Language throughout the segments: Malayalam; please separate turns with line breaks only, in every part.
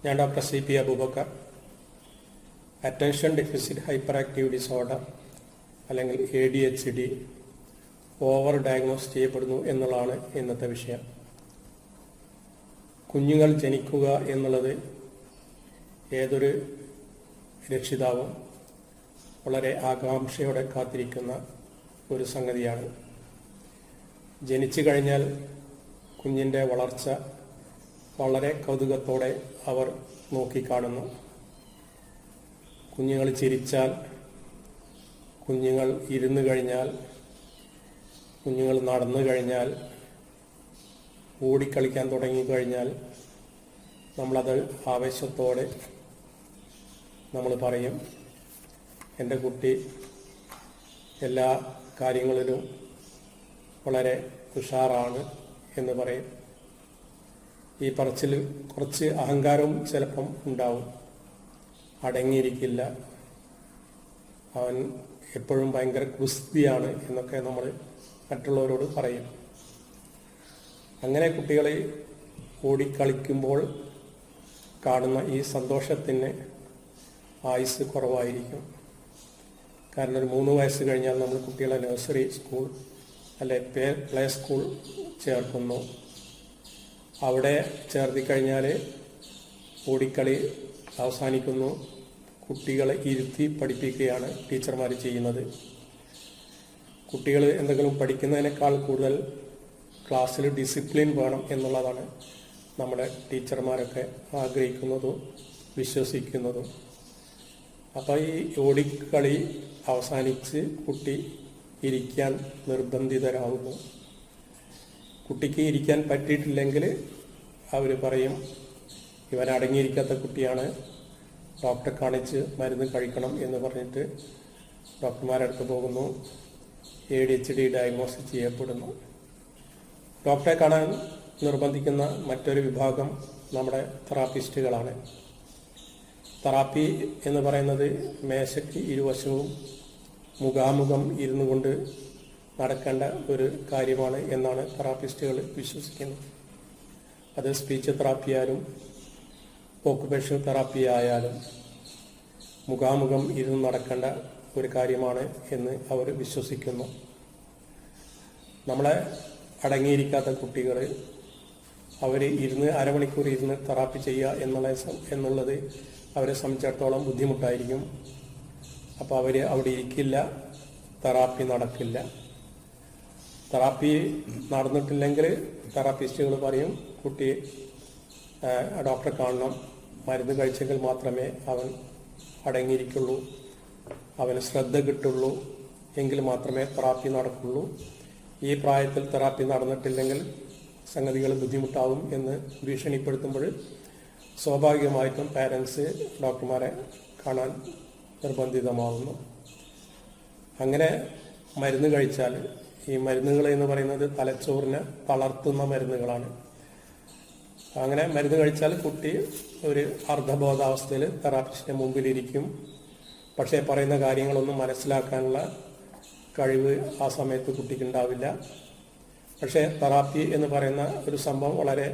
ഞാൻ doctor CP Abubakar. Attention deficit hyperactive disorder അല്ലെങ്കിൽ ADHD ഓവർ ഡയഗ്നോസ് ചെയ്യപ്പെടുന്നു എന്നുള്ളതാണ് ഇന്നത്തെ വിഷയം. കുഞ്ഞുങ്ങൾ ജനിക്കുക എന്നുള്ളത് ഏതൊരു രക്ഷിതാവും വളരെ ആകാംക്ഷയോടെ കാത്തിരിക്കുന്ന ഒരു സംഗതിയാണ്. ജനിച്ചു കഴിഞ്ഞാൽ കുഞ്ഞിൻ്റെ വളർച്ച വളരെ കൗതുകത്തോടെ അവർ നോക്കിക്കാണുന്നു. കുഞ്ഞുങ്ങൾ ചിരിച്ചാൽ, കുഞ്ഞുങ്ങൾ ഇരുന്നു കഴിഞ്ഞാൽ, കുഞ്ഞുങ്ങൾ നടന്നു കഴിഞ്ഞാൽ, ഓടിക്കളിക്കാൻ തുടങ്ങിക്കഴിഞ്ഞാൽ നമ്മളത് ആവേശത്തോടെ നമ്മൾ പറയും, എൻ്റെ കുട്ടി എല്ലാ കാര്യങ്ങളിലും വളരെ ഉഷാറാണ് എന്ന് പറയും. ഈ പറച്ചിൽ കുറച്ച് അഹങ്കാരവും ചിലപ്പം ഉണ്ടാവും. അടങ്ങിയിരിക്കില്ല, അവൻ എപ്പോഴും ഭയങ്കര കുസ്തിയാണ് എന്നൊക്കെ നമ്മൾ മറ്റുള്ളവരോട് പറയും. അങ്ങനെ കുട്ടികളെ ഓടിക്കളിക്കുമ്പോൾ കാണുന്ന ഈ സന്തോഷത്തിന് ആയുസ് കുറവായിരിക്കും. കാരണം ഒരു 3 വയസ്സ് കഴിഞ്ഞാൽ നമ്മൾ കുട്ടികളെ നഴ്സറി സ്കൂൾ അല്ലെ പ്ലേ സ്കൂൾ ചേർക്കുന്നു. അവിടെ ചേർത്തിക്കഴിഞ്ഞാൽ ഓടിക്കളി അവസാനിക്കുന്നു. കുട്ടികളെ ഇരുത്തി പഠിപ്പിക്കുകയാണ് ടീച്ചർമാർ ചെയ്യുന്നത്. കുട്ടികൾ എന്തെങ്കിലും പഠിക്കുന്നതിനേക്കാൾ കൂടുതൽ ക്ലാസ്സിൽ ഡിസിപ്ലിൻ വേണം എന്നുള്ളതാണ് നമ്മുടെ ടീച്ചർമാരൊക്കെ ആഗ്രഹിക്കുന്നതും വിശ്വസിക്കുന്നതും. അപ്പോൾ ഈ ഓടിക്കളി അവസാനിച്ച് കുട്ടി ഇരിക്കാൻ നിർബന്ധിതരാകുന്നു. കുട്ടിക്ക് ഇരിക്കാൻ പറ്റിയിട്ടില്ലെങ്കിൽ അവർ പറയും, ഇവൻ അടങ്ങിയിരിക്കാത്ത കുട്ടിയാണ്, ഡോക്ടറെ കാണിച്ച് മരുന്ന് കഴിക്കണം എന്ന് പറഞ്ഞിട്ട് ഡോക്ടർമാരുടെ അടുത്ത് പോകുന്നു. ADHD ഡയഗ്നോസിസ് ചെയ്യപ്പെടുന്നു. ഡോക്ടറെ കാണാൻ നിർബന്ധിക്കുന്ന മറ്റൊരു വിഭാഗം നമ്മുടെ തെറാപ്പിസ്റ്റുകളാണ്. തെറാപ്പി എന്ന് പറയുന്നത് മേശയ്ക്ക് ഇരുവശവും മുഖാമുഖം ഇരുന്നു കൊണ്ട് നടക്കേണ്ട ഒരു കാര്യമാണ് എന്നാണ് തെറാപ്പിസ്റ്റുകൾ വിശ്വസിക്കുന്നത്. അത് സ്പീച്ച് തെറാപ്പി ആയാലും ഓക്കുപേഷണൽ തെറാപ്പി ആയാലും മുഖാമുഖം ഇരുന്ന് നടക്കേണ്ട ഒരു കാര്യമാണ് എന്ന് അവർ വിശ്വസിക്കുന്നു. നമ്മളെ അടങ്ങിയിരിക്കാത്ത കുട്ടികൾ അവർ അരമണിക്കൂർ ഇരുന്ന് തെറാപ്പി ചെയ്യുക എന്നുള്ളത് അവരെ സംബന്ധിച്ചിടത്തോളം ബുദ്ധിമുട്ടായിരിക്കും. അപ്പോൾ അവർ അവിടെ ഇരിക്കില്ല, തെറാപ്പി നടക്കില്ല. തെറാപ്പി നടന്നിട്ടില്ലെങ്കിൽ തെറാപ്പിസ്റ്റുകൾ പറയും, കുട്ടി ഡോക്ടറെ കാണണം, മരുന്ന് കഴിച്ചെങ്കിൽ മാത്രമേ അവൻ അടങ്ങിയിരിക്കുള്ളൂ, അവന് ശ്രദ്ധ കിട്ടുള്ളൂ, എങ്കിൽ മാത്രമേ തെറാപ്പി നടക്കുള്ളൂ. ഈ പ്രായത്തിൽ തെറാപ്പി നടന്നിട്ടില്ലെങ്കിൽ സംഗതികൾ ബുദ്ധിമുട്ടാവും എന്ന് ഭീഷണിപ്പെടുത്തുമ്പോൾ സ്വാഭാവികമായിട്ടും പാരൻസ് ഡോക്ടർമാരെ കാണാൻ നിർബന്ധിതമാകുന്നു. അങ്ങനെ മരുന്ന് കഴിച്ചാൽ, ഈ മരുന്നുകൾ എന്ന് പറയുന്നത് തലച്ചോറിനെ തളർത്തുന്ന മരുന്നുകളാണ്. അങ്ങനെ മരുന്ന് കഴിച്ചാൽ കുട്ടി ഒരു അർദ്ധബോധാവസ്ഥയിൽ തെറാപ്പിസ്റ്റിന്റെ മുമ്പിലിരിക്കും. പക്ഷേ പറയുന്ന കാര്യങ്ങളൊന്നും മനസ്സിലാക്കാനുള്ള കഴിവ് ആ സമയത്ത് കുട്ടിക്കുണ്ടാവില്ല. പക്ഷേ തെറാപ്പി എന്ന് പറയുന്ന ഒരു സംഭവം വളരെ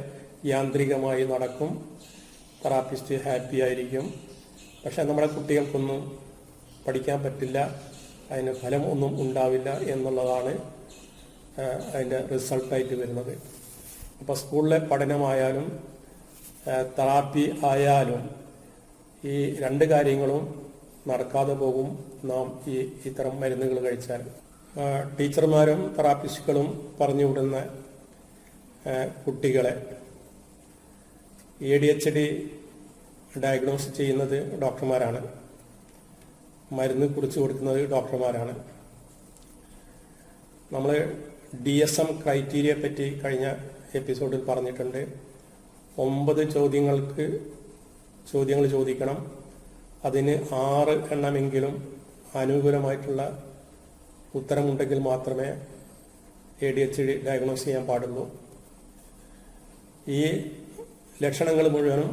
യാന്ത്രികമായി നടക്കും. തെറാപ്പിസ്റ്റ് ഹാപ്പി ആയിരിക്കും. പക്ഷെ നമ്മുടെ കുട്ടികൾക്കൊന്നും പഠിക്കാൻ പറ്റില്ല, അതിന് ഫലം ഒന്നും ഉണ്ടാവില്ല എന്നുള്ളതാണ് അതിൻ്റെ റിസൾട്ടായിട്ട് വരുന്നത്. അപ്പോൾ സ്കൂളിലെ പഠനമായാലും തെറാപ്പി ആയാലും ഈ 2 കാര്യങ്ങളും നടക്കാതെ പോകും നാം ഇത്തരം മരുന്നുകൾ കഴിച്ചാൽ. ടീച്ചർമാരും തെറാപ്പിസ്റ്റുകളും പറഞ്ഞു വിടുന്ന കുട്ടികളെ ADHD ഡയഗ്നോസ് ചെയ്യുന്നത് ഡോക്ടർമാരാണ്, മരുന്ന് കുറിച്ച് കൊടുക്കുന്നത് ഡോക്ടർമാരാണ്. നമ്മൾ DSM ക്രൈറ്റീരിയയെ പറ്റി കഴിഞ്ഞ എപ്പിസോഡിൽ പറഞ്ഞിട്ടുണ്ട്. 9 ചോദ്യങ്ങൾ ചോദിക്കണം. അതിന് 6 എണ്ണമെങ്കിലും അനുകൂലമായിട്ടുള്ള ഉത്തരമുണ്ടെങ്കിൽ മാത്രമേ ADHD ഡയഗ്നോസ് ചെയ്യാൻ പാടുള്ളൂ. ഈ ലക്ഷണങ്ങൾ മുഴുവനും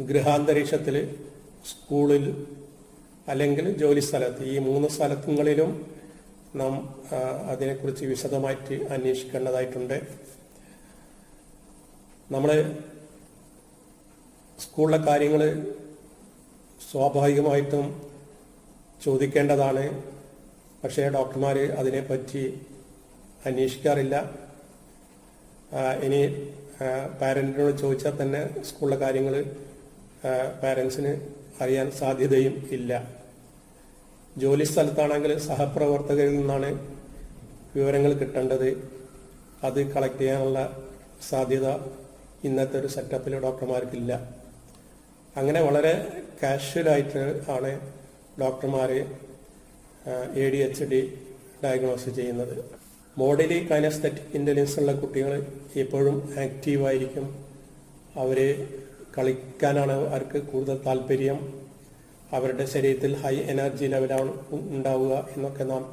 ഗൃഹാന്തരീക്ഷത്തിൽ, സ്കൂളിൽ അല്ലെങ്കിൽ ജോലി സ്ഥലത്ത്, ഈ 3 സ്ഥലങ്ങളിലും നാം അതിനെക്കുറിച്ച് വിശദമായിട്ട് അന്വേഷിക്കേണ്ടതായിട്ടുണ്ട്. നമ്മൾ സ്കൂളിലെ കാര്യങ്ങൾ സ്വാഭാവികമായിട്ടും ചോദിക്കേണ്ടതാണ്. പക്ഷേ ഡോക്ടർമാർ അതിനെപ്പറ്റി അന്വേഷിക്കാറില്ല. ഇനി പാരൻറ്റിനോട് ചോദിച്ചാൽ തന്നെ സ്കൂളിലെ കാര്യങ്ങൾ പാരൻസിന് അറിയാൻ സാധ്യതയും ഇല്ല. ജോലി സ്ഥലത്താണെങ്കിൽ സഹപ്രവർത്തകരിൽ നിന്നാണ് വിവരങ്ങൾ കിട്ടേണ്ടത്. അത് കളക്ട് ചെയ്യാനുള്ള സാധ്യത ഇന്നത്തെ ഒരു സെറ്റപ്പിൽ ഡോക്ടർമാർക്കില്ല. അങ്ങനെ വളരെ കാഷ്വലായിട്ട് ആണ് ഡോക്ടർമാർ ADHD ഡയഗ്നോസ് ചെയ്യുന്നത്. ബോഡിലി കൈനസ്തെറ്റിക് ഇൻ്റലിജൻസ് ഉള്ള കുട്ടികൾ എപ്പോഴും ആക്റ്റീവായിരിക്കും. അവർ കളിക്കാനാണ് അവർക്ക് കൂടുതൽ താല്പര്യം. അവരുടെ ശരീരത്തിൽ ഹൈ എനർജി ലെവലാണ് ഉണ്ടാവുക എന്നൊക്കെ നാം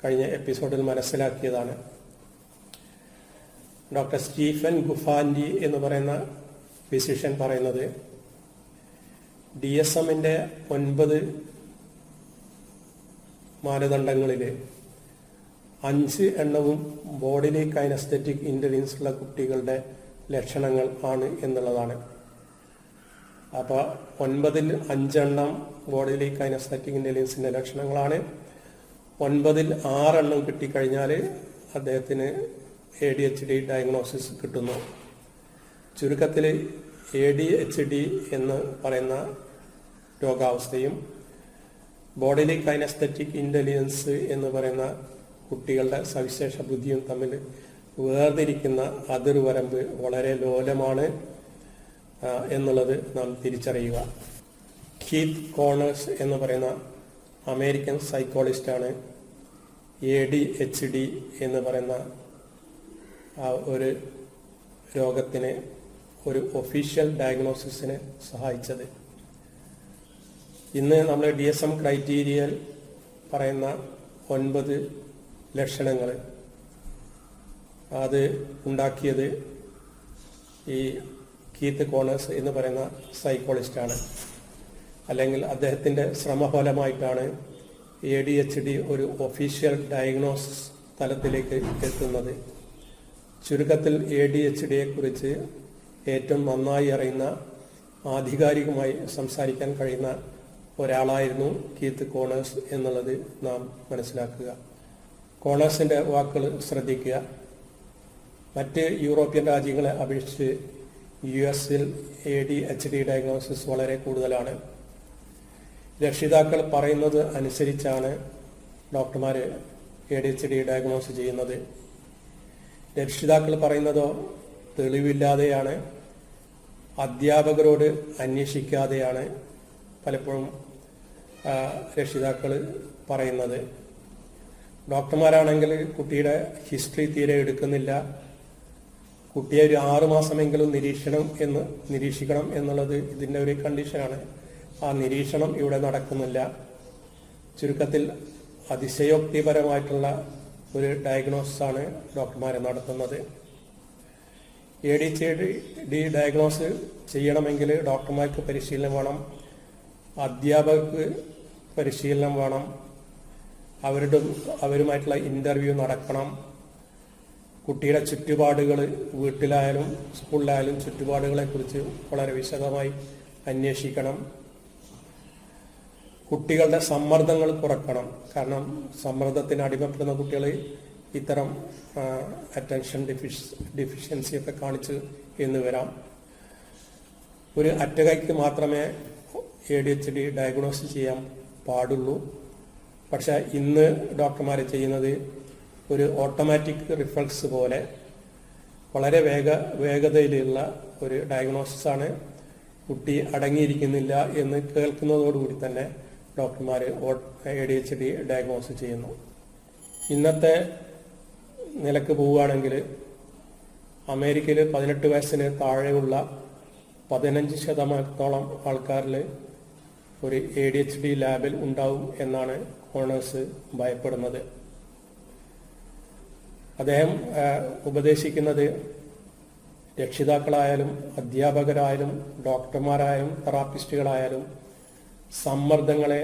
കഴിഞ്ഞ എപ്പിസോഡിൽ മനസ്സിലാക്കിയതാണ്. ഡോക്ടർ സ്റ്റീഫൻ ഗുഫാൻഡി എന്ന് പറയുന്ന ഫിസിഷ്യൻ പറയുന്നത് DSM-ന്റെ 9 മാനദണ്ഡങ്ങളിൽ 5 എണ്ണവും ബോഡിലി കൈനസ്തെറ്റിക് ഇൻ്റലിജൻസ് ഉള്ള കുട്ടികളുടെ ലക്ഷണങ്ങൾ ആണ് എന്നുള്ളതാണ്. അപ്പോൾ 9-ൽ 5 എണ്ണം ബോഡിലി കൈനസ്തെറ്റിക് ഇൻ്റലിജൻസിൻ്റെ ലക്ഷണങ്ങളാണ്. 9-ൽ 6 എണ്ണം കിട്ടിക്കഴിഞ്ഞാൽ അദ്ദേഹത്തിന് ADHD ഡയഗ്നോസിസ് കിട്ടുന്നു. ചുരുക്കത്തിൽ ADHD എന്ന് പറയുന്ന രോഗാവസ്ഥയും ബോഡിലി കൈനസ്തെറ്റിക് ഇൻ്റലിജൻസ് എന്ന് പറയുന്ന കുട്ടികളുടെ സവിശേഷ ബുദ്ധിയും തമ്മിൽ വേർതിരിക്കുന്ന അതിർവരമ്പ് വളരെ ലോലമാണ് എന്നുള്ളത് നാം തിരിച്ചറിയുക. കീത്ത് കോണേഴ്സ് എന്ന് പറയുന്ന അമേരിക്കൻ സൈക്കോളജിസ്റ്റാണ് ADHD എന്ന് പറയുന്ന ഒരു രോഗത്തിന് ഒരു ഒഫീഷ്യൽ ഡയഗ്നോസിസിന് സഹായിച്ചത്. ഇന്ന് നമ്മൾ DSM ക്രൈറ്റീരിയയിൽ പറയുന്ന 9 ലക്ഷണങ്ങൾ അത് ഉണ്ടാക്കിയത് ഈ കീത്ത് കോണേഴ്സ് എന്ന് പറയുന്ന സൈക്കോളജിസ്റ്റാണ്. അല്ലെങ്കിൽ അദ്ദേഹത്തിൻ്റെ ശ്രമഫലമായിട്ടാണ് ADHD ഒരു ഒഫീഷ്യൽ ഡയഗ്നോസിസ് തലത്തിലേക്ക് എത്തുന്നത്. ചുരുക്കത്തിൽ ADHDയെക്കുറിച്ച് ഏറ്റവും നന്നായി അറിയുന്ന, ആധികാരികമായി സംസാരിക്കാൻ കഴിയുന്ന ഒരാളായിരുന്നു കീത്ത് കോണേഴ്സ് എന്നുള്ളത് നാം മനസ്സിലാക്കുക. കോണേഴ്സിൻ്റെ വാക്കുകൾ ശ്രദ്ധിക്കുക. മറ്റ് യൂറോപ്യൻ രാജ്യങ്ങളെ അപേക്ഷിച്ച് US-ൽ ADHD ഡയഗ്നോസിസ് വളരെ കൂടുതലാണ്. രക്ഷിതാക്കൾ പറയുന്നത് അനുസരിച്ചാണ് ഡോക്ടർമാർ ADHD ഡയഗ്നോസ് ചെയ്യുന്നത്. രക്ഷിതാക്കൾ പറയുന്നതോ തെളിവില്ലാതെയാണ്, അധ്യാപകരോട് അന്വേഷിക്കാതെയാണ് പലപ്പോഴും രക്ഷിതാക്കൾ പറയുന്നത്. ഡോക്ടർമാരാണെങ്കിൽ കുട്ടിയുടെ ഹിസ്റ്ററി തീരെ എടുക്കുന്നില്ല. കുട്ടിയെ ഒരു 6 മാസമെങ്കിലും നിരീക്ഷിക്കണം എന്നുള്ളത് ഇതിൻ്റെ ഒരു കണ്ടീഷനാണ്. ആ നിരീക്ഷണം ഇവിടെ നടക്കുന്നില്ല. ചുരുക്കത്തിൽ അതിശയോക്തിപരമായിട്ടുള്ള ഒരു ഡയഗ്നോസിസാണ് ഡോക്ടർമാർ നടത്തുന്നത്. ADHD ഡയഗ്നോസ് ചെയ്യണമെങ്കിൽ ഡോക്ടർമാർക്ക് പരിശീലനം വേണം, അധ്യാപകർക്ക് പരിശീലനം വേണം, അവരുമായിട്ടുള്ള ഇൻ്റർവ്യൂ നടക്കണം. കുട്ടിയുടെ ചുറ്റുപാടുകൾ, വീട്ടിലായാലും സ്കൂളിലായാലും ചുറ്റുപാടുകളെക്കുറിച്ച് വളരെ വിശദമായി അന്വേഷിക്കണം. കുട്ടികളുടെ സമ്മർദ്ദങ്ങൾ കുറക്കണം. കാരണം സമ്മർദ്ദത്തിന് അടിമപ്പെടുന്ന കുട്ടികൾ ഇത്തരം അറ്റൻഷൻ ഡെഫിഷ്യൻസി ഒക്കെ കാണിച്ച് എന്ന് വരാം. ഒരു അറ്റകൈക്ക് മാത്രമേ ADHD ഡയഗ്നോസ് ചെയ്യാൻ പാടുള്ളൂ. പക്ഷേ ഇന്ന് ഡോക്ടർമാർ ചെയ്യുന്നത് ഒരു ഓട്ടോമാറ്റിക് റിഫ്ലക്സ് പോലെ വളരെ വേഗതയിലുള്ള ഒരു ഡയഗ്നോസിസാണ്. കുട്ടി അടങ്ങിയിരിക്കുന്നില്ല എന്ന് കേൾക്കുന്നതോടുകൂടി തന്നെ ഡോക്ടർമാർ ADHD ഡയഗ്നോസ് ചെയ്യുന്നു. ഇന്നത്തെ നിലക്ക് പോവുകയാണെങ്കിൽ അമേരിക്കയിൽ 18 വയസ്സിന് താഴെയുള്ള 15% ആൾക്കാരിൽ ഒരു ADHD ലാബിൽ ഉണ്ടാവും എന്നാണ് കോണേഴ്സ് ഭയപ്പെടുന്നത്. അദ്ദേഹം ഉപദേശിക്കുന്നത് രക്ഷിതാക്കളായാലും അധ്യാപകരായാലും ഡോക്ടർമാരായാലും തെറാപ്പിസ്റ്റുകളായാലും സമ്മർദ്ദങ്ങളെ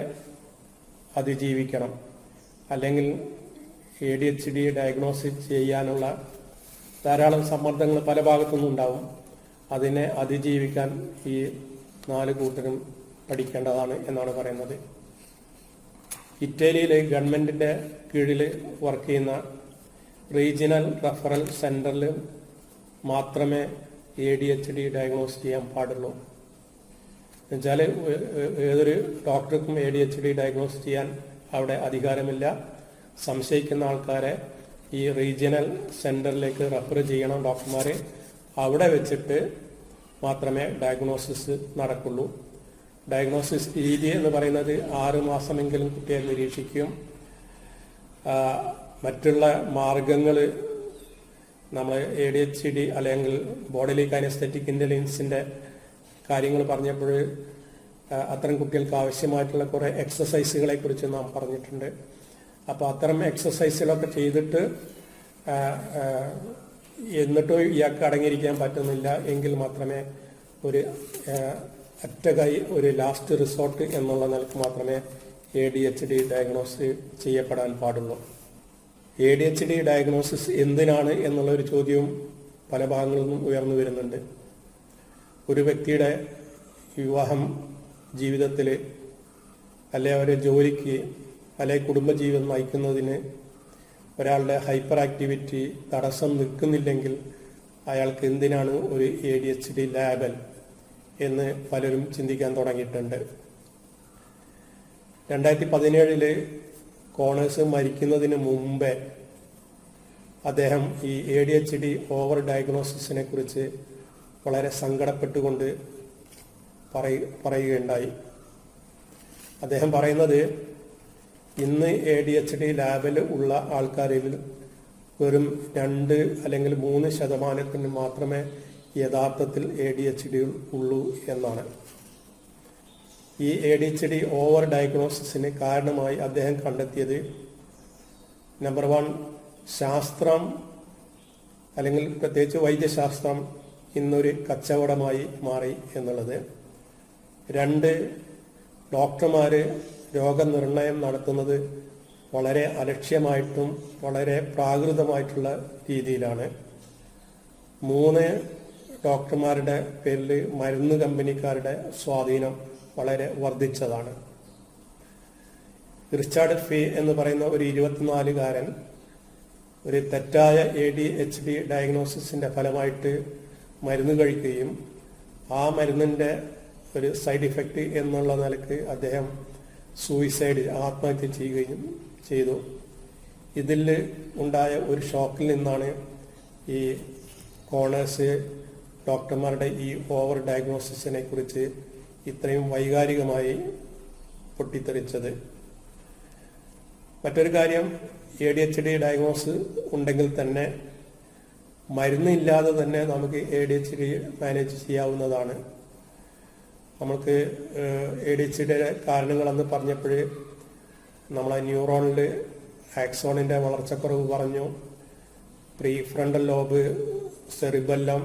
അതിജീവിക്കണം. അല്ലെങ്കിൽ ADHD ഡയഗ്നോസിസ് ചെയ്യാനുള്ള ധാരാളം സമ്മർദ്ദങ്ങൾ പല ഭാഗത്തുനിന്നും ഉണ്ടാവും. അതിനെ അതിജീവിക്കാൻ ഈ 4 കൂട്ടരും പഠിക്കേണ്ടതാണ് എന്നാണ് പറയുന്നത്. ഇറ്റലിയിൽ ഗവൺമെൻറ്റിൻ്റെ കീഴിൽ വർക്ക് ചെയ്യുന്ന റീജിയണൽ റഫറൽ സെൻറ്ററിൽ മാത്രമേ ADHD ഡയഗ്നോസ് ചെയ്യാൻ പാടുള്ളൂ. എന്നുവെച്ചാൽ ഏതൊരു ഡോക്ടർക്കും ADHD ഡയഗ്നോസ് ചെയ്യാൻ അവിടെ അധികാരമില്ല. സംശയിക്കുന്ന ആൾക്കാരെ ഈ റീജിയണൽ സെൻറ്ററിലേക്ക് റെഫർ ചെയ്യണം ഡോക്ടർമാർ. അവിടെ വെച്ചിട്ട് മാത്രമേ ഡയഗ്നോസിസ് നടക്കുള്ളൂ. ഡയഗ്നോസിസ് രീതി എന്ന് പറയുന്നത് 6 മാസമെങ്കിലും കുട്ടിയെ നിരീക്ഷിക്കും. മറ്റുള്ള മാർഗങ്ങൾ നമ്മൾ ADHD അല്ലെങ്കിൽ ബോഡിലി കൈനസ്തെറ്റിക് ഇൻ്റലിജൻസിൻ്റെ കാര്യങ്ങൾ പറഞ്ഞപ്പോൾ അത്തരം കുട്ടികൾക്ക് ആവശ്യമായിട്ടുള്ള കുറേ എക്സസൈസുകളെ കുറിച്ച് നാം പറഞ്ഞിട്ടുണ്ട്. അപ്പോൾ അത്തരം എക്സസൈസുകളൊക്കെ ചെയ്തിട്ട് എന്നിട്ടും ഇയാൾക്ക് അടങ്ങിയിരിക്കാൻ പറ്റുന്നില്ല എങ്കിൽ മാത്രമേ ഒരു ഒറ്റകൈ ഒരു ലാസ്റ്റ് റിസോർട്ട് എന്നുള്ള നിലക്ക് മാത്രമേ ADHD ഡയഗ്നോസ് ചെയ്യപ്പെടാൻ പാടുള്ളൂ. ADHD ഡയഗ്നോസിസ് എന്തിനാണ് എന്നുള്ളൊരു ചോദ്യവും പല ഭാഗങ്ങളിൽ നിന്നും ഉയർന്നു വരുന്നുണ്ട്. ഒരു വ്യക്തിയുടെ വിവാഹം ജീവിതത്തിൽ അല്ലെ അവരെ ജോലിക്ക് അല്ലെ കുടുംബജീവിതം നയിക്കുന്നതിന് ഒരാളുടെ ഹൈപ്പർ ആക്ടിവിറ്റി തടസ്സം നിൽക്കുന്നില്ലെങ്കിൽ അയാൾക്ക് എന്തിനാണ് ഒരു ADHD ലാബൽ എന്ന് പലരും ചിന്തിക്കാൻ തുടങ്ങിയിട്ടുണ്ട്. 2017 കോണേഴ്സ് മരിക്കുന്നതിന് മുമ്പേ അദ്ദേഹം ഈ ADHD ഓവർ ഡയഗ്നോസിസിനെ കുറിച്ച് വളരെ സങ്കടപ്പെട്ടുകൊണ്ട് പറയുകയുണ്ടായി. അദ്ദേഹം പറയുന്നത് ഇന്ന് ADHD ലാബിൽ ഉള്ള ആൾക്കാരിൽ വെറും 2 അല്ലെങ്കിൽ 3% മാത്രമേ യഥാർത്ഥത്തിൽ ADHD ഉള്ളൂ എന്നാണ്. ഈ ADHD ഓവർ ഡയഗ്നോസിസിന് കാരണമായി അദ്ദേഹം കണ്ടെത്തിയത് നമ്പർ 1 ശാസ്ത്രം അല്ലെങ്കിൽ പ്രത്യേകിച്ച് വൈദ്യശാസ്ത്രം ഇന്നൊരു കച്ചവടമായി മാറി എന്നുള്ളത്. 2 ഡോക്ടർമാർ രോഗനിർണയം നടത്തുന്നത് വളരെ അലക്ഷ്യമായിട്ടും വളരെ പ്രാകൃതമായിട്ടുള്ള രീതിയിലാണ്. 3 ഡോക്ടർമാരുടെ പേരിൽ മരുന്ന് കമ്പനിക്കാരുടെ സ്വാധീനം വളരെ വർദ്ധിച്ചതാണ്. റിച്ചാർഡ് ഫീ എന്ന് പറയുന്ന ഒരു 24-കാരൻ ഒരു തെറ്റായ ADHD ഡയഗ്നോസിസിന്റെ ഫലമായിട്ട് മരുന്ന് കഴിക്കുകയും ആ മരുന്നിന്റെ ഒരു സൈഡ് ഇഫക്റ്റ് എന്നുള്ള നിലക്ക് അദ്ദേഹം സൂയിസൈഡ് ആത്മഹത്യ ചെയ്യുകയും ചെയ്തു. ഇതിൽ ഉണ്ടായ ഒരു ഷോക്കിൽ നിന്നാണ് ഈ കോണേഴ്സ് ഡോക്ടർമാരുടെ ഈ ഓവർ ഡയഗ്നോസിസിനെ കുറിച്ച് ഇത്രയും വൈകാരികമായി പൊട്ടിത്തെറിച്ചത്. മറ്റൊരു കാര്യം, ADHD ഡയഗ്നോസ് ഉണ്ടെങ്കിൽ തന്നെ മരുന്നില്ലാതെ തന്നെ നമുക്ക് ADHD മാനേജ് ചെയ്യാവുന്നതാണ്. നമുക്ക് ADHDയുടെ കാരണങ്ങളെന്ന് പറഞ്ഞപ്പോൾ നമ്മളെ ന്യൂറോണിൽ ആക്സോണിൻ്റെ വളർച്ചക്കുറവ് പറഞ്ഞു, prefrontal lobe, cerebellum,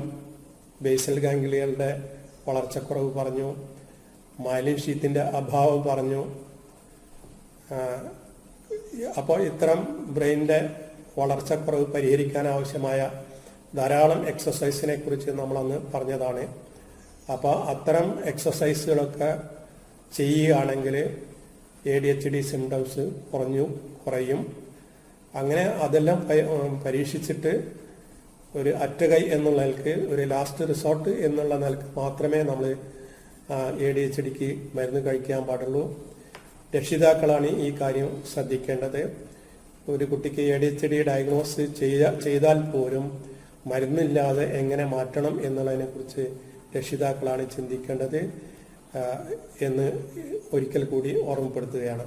basal ഗാംഗ്ലിയകളുടെ വളർച്ചക്കുറവ് പറഞ്ഞു, മൈലിൻ ഷീത്തിൻ്റെ അഭാവം പറഞ്ഞു. അപ്പോൾ ഇത്തരം ബ്രെയിനിൻ്റെ വളർച്ചക്കുറവ് പരിഹരിക്കാൻ ആവശ്യമായ ധാരാളം എക്സസൈസിനെ കുറിച്ച് നമ്മളന്ന് പറഞ്ഞതാണ്. അപ്പോൾ അത്തരം എക്സസൈസുകളൊക്കെ ചെയ്യുകയാണെങ്കിൽ ADHD സിംറ്റംസ് കുറയും. അങ്ങനെ അതെല്ലാം പരീക്ഷിച്ചിട്ട് ഒരു അറ്റകൈ എന്നുള്ള നിലക്ക് ഒരു ലാസ്റ്റ് റിസോർട്ട് എന്നുള്ള നിലക്ക് മാത്രമേ നമ്മൾ ADHDക്ക് മരുന്ന് കഴിക്കാൻ പാടുള്ളൂ. രക്ഷിതാക്കളാണ് ഈ കാര്യം ശ്രദ്ധിക്കേണ്ടത്. ഒരു കുട്ടിക്ക് ADHD ഡയഗ്നോസ് ചെയ്താൽ പോലും മരുന്നില്ലാതെ എങ്ങനെ മാറ്റണം എന്നുള്ളതിനെ കുറിച്ച് രക്ഷിതാക്കളാണ് ചിന്തിക്കേണ്ടത് എന്ന് ഒരിക്കൽ കൂടി ഓർമ്മപ്പെടുത്തുകയാണ്.